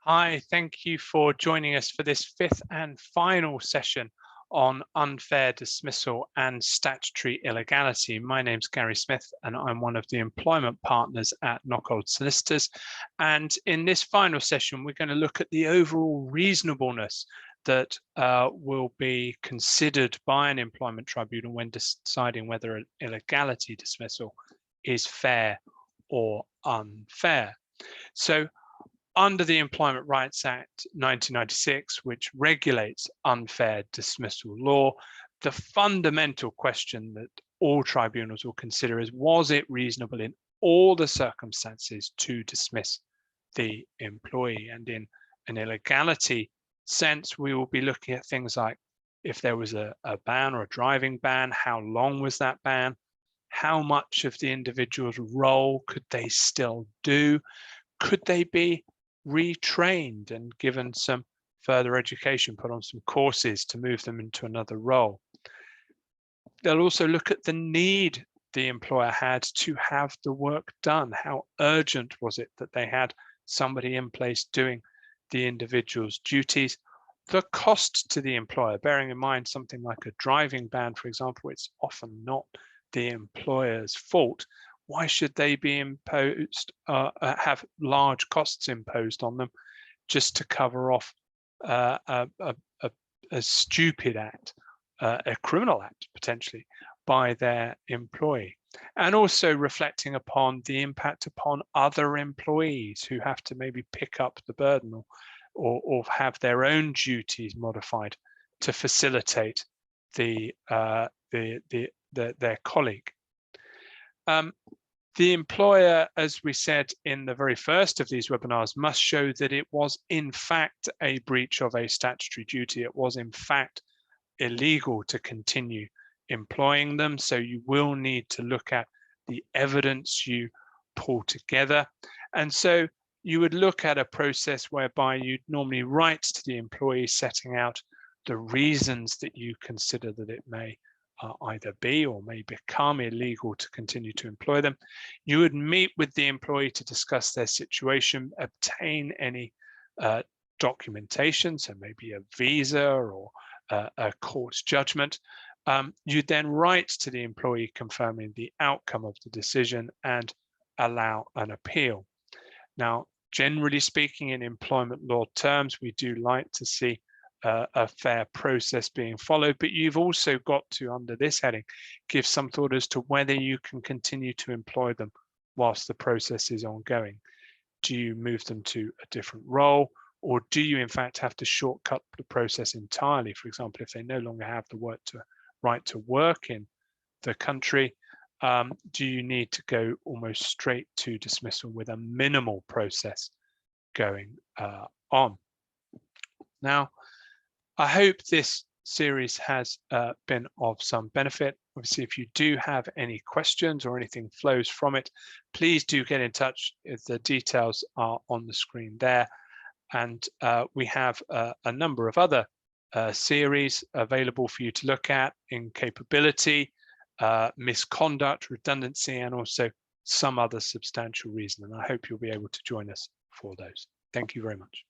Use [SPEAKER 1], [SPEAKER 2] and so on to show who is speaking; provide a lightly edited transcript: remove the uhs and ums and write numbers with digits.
[SPEAKER 1] Hi, thank you for joining us for this fifth and final session on unfair dismissal and statutory illegality. My name's Gary Smith and I'm one of the employment partners at Knockhold Solicitors. And in this final session, we're going to look at the overall reasonableness that will be considered by an employment tribunal when deciding whether an illegality dismissal is fair or unfair. So, under the Employment Rights Act 1996, which regulates unfair dismissal law, the fundamental question that all tribunals will consider is, was it reasonable in all the circumstances to dismiss the employee? And in an illegality sense, we will be looking at things like if there was a ban or a driving ban, how long was that ban? How much of the individual's role could they still do? Could they be retrained and given some further education, put on some courses to move them into another role? They'll also look at the need the employer had to have the work done. How urgent was it that they had somebody in place doing the individual's duties? The cost to the employer, bearing in mind something like a driving ban, for example, it's often not the employer's fault. Why should they be imposed, have large costs imposed on them just to cover off a stupid act, a criminal act potentially, by their employee? And also reflecting upon the impact upon other employees who have to maybe pick up the burden or have their own duties modified to facilitate their colleague. The employer, as we said in the very first of these webinars, must show that it was in fact a breach of a statutory duty. It was in fact illegal to continue employing them. So you will need to look at the evidence you pull together. And so you would look at a process whereby you'd normally write to the employee setting out the reasons that you consider that it may either be or may become illegal to continue to employ them. You would meet with the employee to discuss their situation, obtain any documentation, so maybe a visa or a court judgment. You'd then write to the employee confirming the outcome of the decision and allow an appeal. Now, generally speaking, in employment law terms, we do like to see a fair process being followed, but you've also got to, under this heading, give some thought as to whether you can continue to employ them whilst the process is ongoing. Do you move them to a different role, or do you in fact have to shortcut the process entirely? For example, if they no longer have the right to work in the country, do you need to go almost straight to dismissal with a minimal process going on? Now, I hope this series has been of some benefit. Obviously, if you do have any questions or anything flows from it, please do get in touch. The details are on the screen there. And we have a number of other series available for you to look at: incapability, misconduct, redundancy, and also some other substantial reason. And I hope you'll be able to join us for those. Thank you very much.